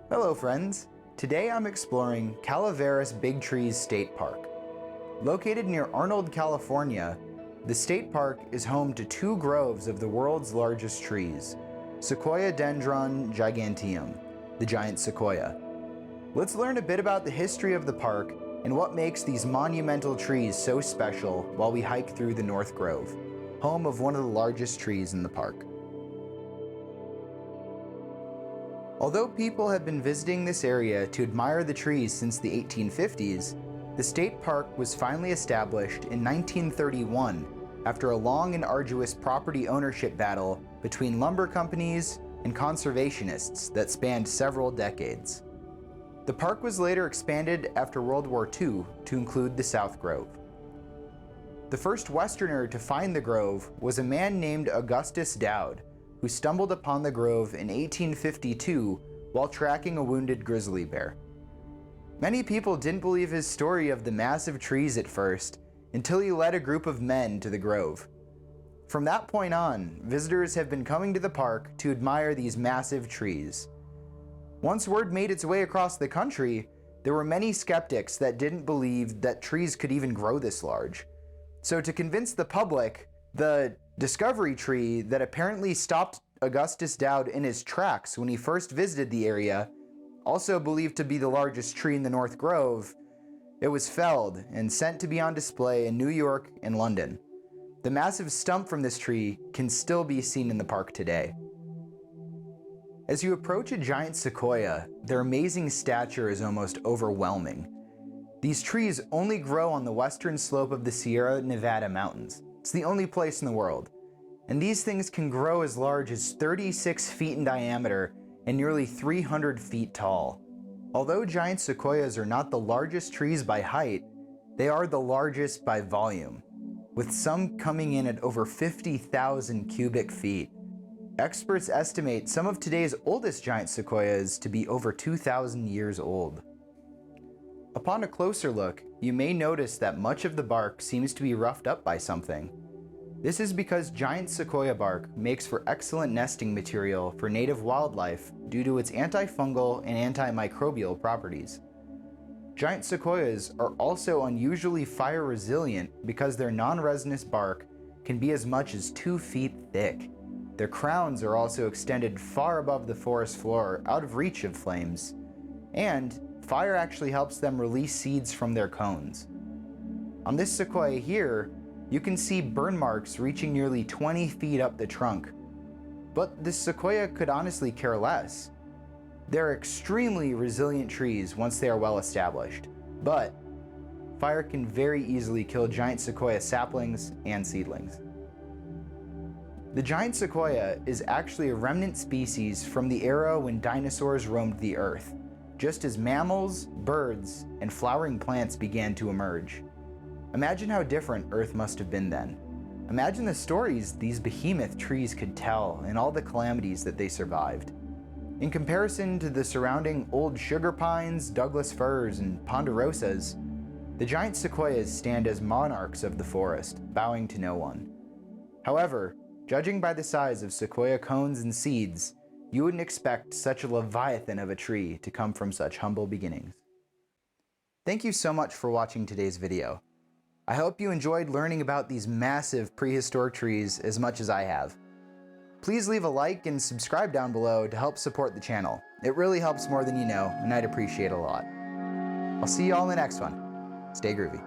Hello friends! Today I'm exploring Calaveras Big Trees State Park. Located near Arnold, California, the state park is home to two groves of the world's largest trees, Sequoiadendron giganteum, the giant sequoia. Let's learn a bit about the history of the park and what makes these monumental trees so special while we hike through the North Grove, home of one of the largest trees in the park. Although people have been visiting this area to admire the trees since the 1850s, the state park was finally established in 1931 after a long and arduous property ownership battle between lumber companies and conservationists that spanned several decades. The park was later expanded after World War II to include the South Grove. The first Westerner to find the grove was a man named Augustus Dowd, who stumbled upon the grove in 1852 while tracking a wounded grizzly bear. Many people didn't believe his story of the massive trees at first until he led a group of men to the grove. From that point on, visitors have been coming to the park to admire these massive trees. Once word made its way across the country, there were many skeptics that didn't believe that trees could even grow this large. So to convince the public, the discovery tree that apparently stopped Augustus Dowd in his tracks when he first visited the area, also believed to be the largest tree in the North Grove, it was felled and sent to be on display in New York and London. The massive stump from this tree can still be seen in the park today. As you approach a giant sequoia, their amazing stature is almost overwhelming. These trees only grow on the western slope of the Sierra Nevada mountains. It's the only place in the world. And these things can grow as large as 36 feet in diameter and nearly 300 feet tall. Although giant sequoias are not the largest trees by height, they are the largest by volume, with some coming in at over 50,000 cubic feet. Experts estimate some of today's oldest giant sequoias to be over 2,000 years old. Upon a closer look, you may notice that much of the bark seems to be roughed up by something. This is because giant sequoia bark makes for excellent nesting material for native wildlife due to its antifungal and antimicrobial properties. Giant sequoias are also unusually fire resilient because their non-resinous bark can be as much as 2 feet thick. Their crowns are also extended far above the forest floor, out of reach of flames, and fire actually helps them release seeds from their cones. On this sequoia here, you can see burn marks reaching nearly 20 feet up the trunk. But this sequoia could honestly care less. They're extremely resilient trees once they are well established, but fire can very easily kill giant sequoia saplings and seedlings. The giant sequoia is actually a remnant species from the era when dinosaurs roamed the earth, just as mammals, birds, and flowering plants began to emerge. Imagine how different Earth must have been then. Imagine the stories these behemoth trees could tell and all the calamities that they survived. In comparison to the surrounding old sugar pines, Douglas firs, and ponderosas, the giant sequoias stand as monarchs of the forest, bowing to no one. However, judging by the size of sequoia cones and seeds, you wouldn't expect such a leviathan of a tree to come from such humble beginnings. Thank you so much for watching today's video. I hope you enjoyed learning about these massive prehistoric trees as much as I have. Please leave a like and subscribe down below to help support the channel. It really helps more than you know, and I'd appreciate it a lot. I'll see you all in the next one. Stay groovy.